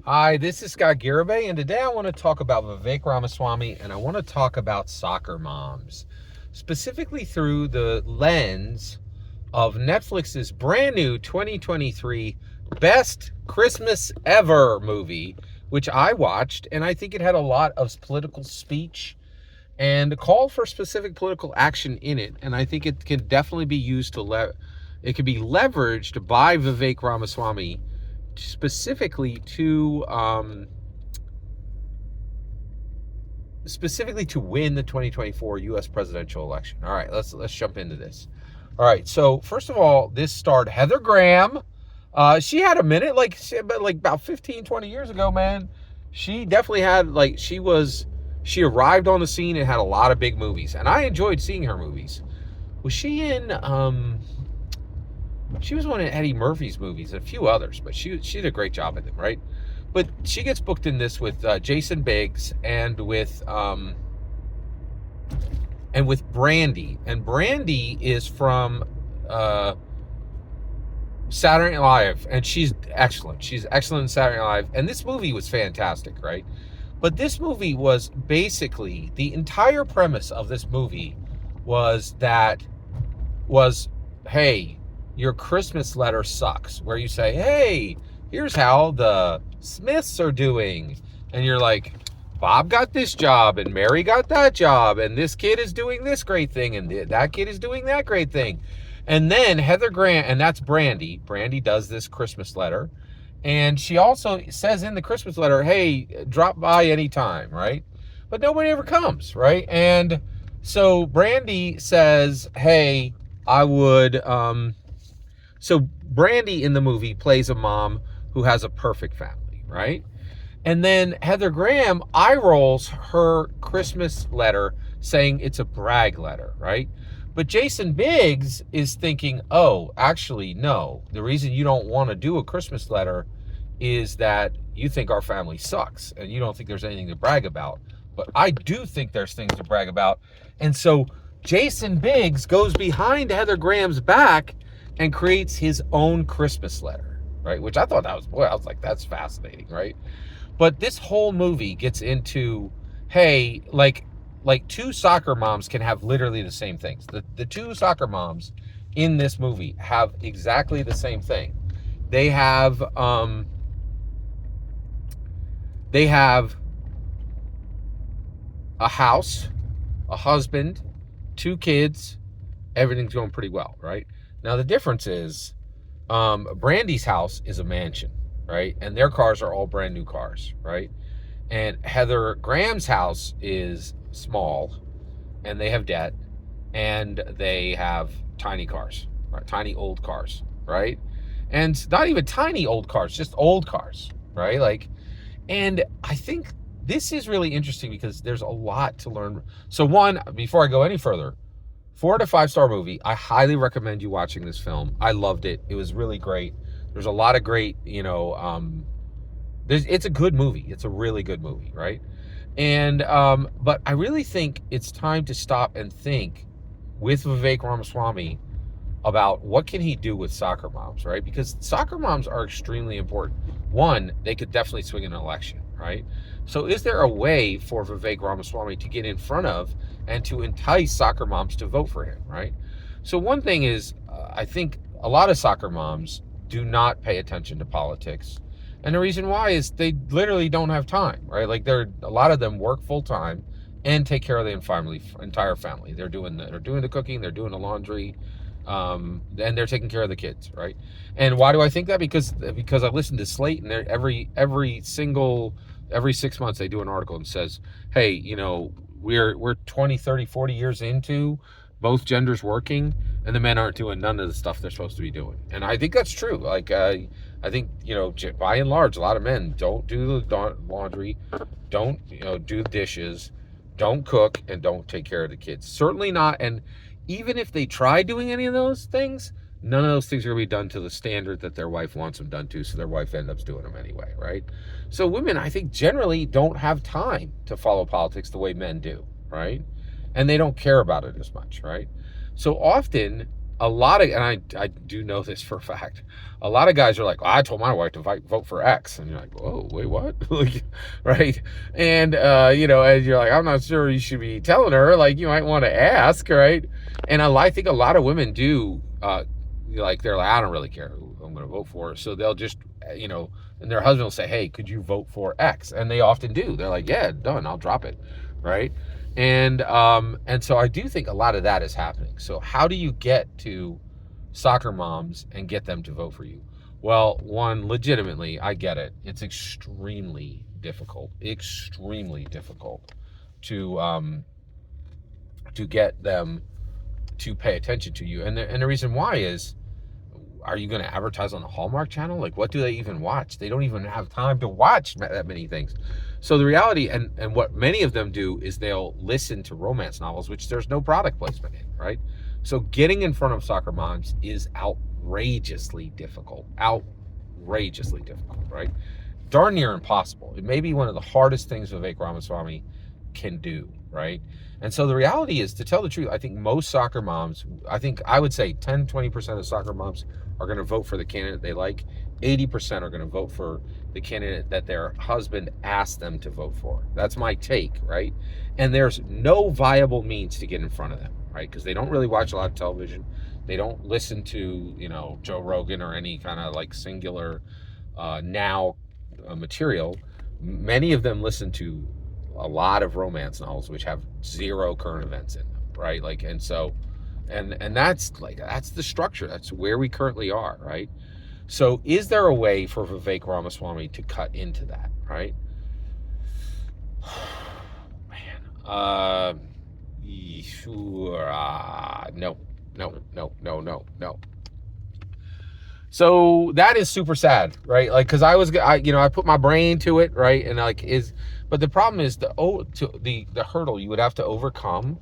Hi, this is Scott Garibay, and today I want to talk about Vivek Ramaswamy, and I want to talk about soccer moms, specifically through the lens of Netflix's brand new 2023 Best Christmas Ever movie, which I watched, and I think it had a lot of political speech and called for specific political action in it, and I think it can definitely be used it can be leveraged by Vivek Ramaswamy specifically to win the 2024 U.S. presidential election. All right, let's jump into this. All right, so first of all, this starred Heather Graham. She had a minute, like about 15, 20 years ago, man. She definitely had she arrived on the scene and had a lot of big movies, and I enjoyed seeing her movies. Was she in she was one of Eddie Murphy's movies and a few others, but she did a great job in them, right? But she gets booked in this with Jason Biggs and with Brandy, and Brandy is from Saturday Night Live, and she's excellent. She's excellent in Saturday Night Live, and this movie was fantastic, right? But this movie was basically the entire premise of this movie was hey, your Christmas letter sucks, where you say, hey, here's how the Smiths are doing. And you're like, Bob got this job and Mary got that job and this kid is doing this great thing and that kid is doing that great thing. And then Heather Grant, and that's Brandy. Brandy does this Christmas letter. And she also says in the Christmas letter, hey, drop by anytime, right? But nobody ever comes, right? And so Brandy says, hey, I would... So Brandy in the movie plays a mom who has a perfect family, right? And then Heather Graham eye rolls her Christmas letter saying it's a brag letter, right? But Jason Biggs is thinking, oh, actually, no. The reason you don't want to do a Christmas letter is that you think our family sucks and you don't think there's anything to brag about. But I do think there's things to brag about. And so Jason Biggs goes behind Heather Graham's back and creates his own Christmas letter, right? Which I thought I was like, that's fascinating, right? But this whole movie gets into, hey, like two soccer moms can have literally the same things. The two soccer moms in this movie have exactly the same thing. They have a house, a husband, two kids, everything's going pretty well, right? Now, the difference is Brandy's house is a mansion, right? And their cars are all brand new cars, right? And Heather Graham's house is small, and they have debt, and they have tiny cars, right? Tiny old cars, right? And not even tiny old cars, just old cars, right? And I think this is really interesting because there's a lot to learn. So one, before I go any further, 4 to 5 star movie. I highly recommend you watching this film. I loved it. It was really great. There's a lot of great, it's a good movie. It's a really good movie, right? And but I really think it's time to stop and think with Vivek Ramaswamy about what can he do with soccer moms, right? Because soccer moms are extremely important. One, they could definitely swing an election, right? So is there a way for Vivek Ramaswamy to get in front of and to entice soccer moms to vote for him, right? So one thing is, I think a lot of soccer moms do not pay attention to politics. And the reason why is they literally don't have time, right? Like a lot of them work full time and take care of the entire family. They're doing the cooking, they're doing the laundry, and they're taking care of the kids, right? And why do I think that? Because I listen to Slate, and every 6 months they do an article and says, hey, we're 20, 30, 40 years into both genders working, and the men aren't doing none of the stuff they're supposed to be doing. And I think that's true. I think, by and large, a lot of men don't do the laundry, don't, do the dishes, don't cook, and don't take care of the kids. Certainly not. And even if they try doing any of those things, none of those things are going to be done to the standard that their wife wants them done to, so their wife ends up doing them anyway, right? So women, I think, generally don't have time to follow politics the way men do, right? And they don't care about it as much, right? So often, a lot of, and I do know this for a fact, a lot of guys are like, well, I told my wife to vote for X. And you're like, whoa, wait, what? Like, right? And, and you're like, I'm not sure you should be telling her. Like, you might want to ask, right? And I think a lot of women do, like, they're like, I don't really care who I'm going to vote for. So they'll just, and their husband will say, hey, could you vote for X? And they often do. They're like, yeah, done. I'll drop it, right? And so I do think a lot of that is happening. So how do you get to soccer moms and get them to vote for you? Well, one, legitimately, I get it. It's extremely difficult to get them to pay attention to you. And the reason why is, are you going to advertise on the Hallmark Channel? Like, what do they even watch? They don't even have time to watch that many things. So the reality, and what many of them do, is they'll listen to romance novels, which there's no product placement in, right? So getting in front of soccer moms is outrageously difficult, right? Darn near impossible. It may be one of the hardest things Vivek Ramaswamy can do, right? And so the reality is, to tell the truth, I think most soccer moms, I would say 10, 20% of soccer moms are going to vote for the candidate they like. 80% are going to vote for the candidate that their husband asked them to vote for. That's my take, right? And there's no viable means to get in front of them, right? Because they don't really watch a lot of television. They don't listen to, Joe Rogan or any kind of like singular material. Many of them listen to a lot of romance novels which have zero current events in them, right? Like, and so, and that's the structure. That's where we currently are, right? So is there a way for Vivek Ramaswamy to cut into that, right? Man, no. So that is super sad, right? Like, because I put my brain to it, right? And but the problem is the hurdle you would have to overcome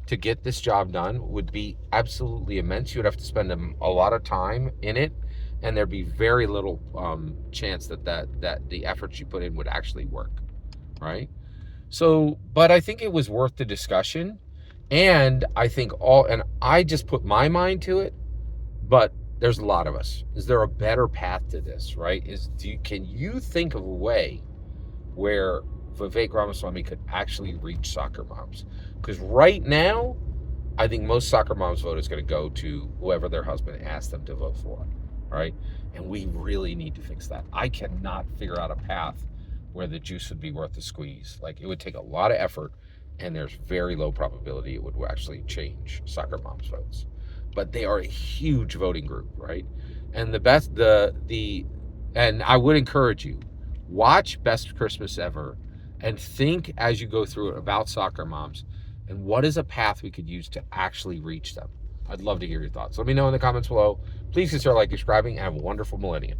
to get this job done would be absolutely immense. You would have to spend a lot of time in it, and there'd be very little chance that the efforts you put in would actually work, right? So, but I think it was worth the discussion, and I think and I just put my mind to it, but there's a lot of us. Is there a better path to this, right? Can you think of a way where Vivek Ramaswamy could actually reach soccer moms? Because right now, I think most soccer moms' vote is going to go to whoever their husband asked them to vote for, right? And we really need to fix that. I cannot figure out a path where the juice would be worth the squeeze. Like, it would take a lot of effort, and there's very low probability it would actually change soccer moms' votes. But they are a huge voting group, right? And and I would encourage you, watch Best Christmas Ever and think as you go through it about soccer moms and what is a path we could use to actually reach them. I'd love to hear your thoughts. Let me know in the comments below. Please consider subscribing, and have a wonderful millennium.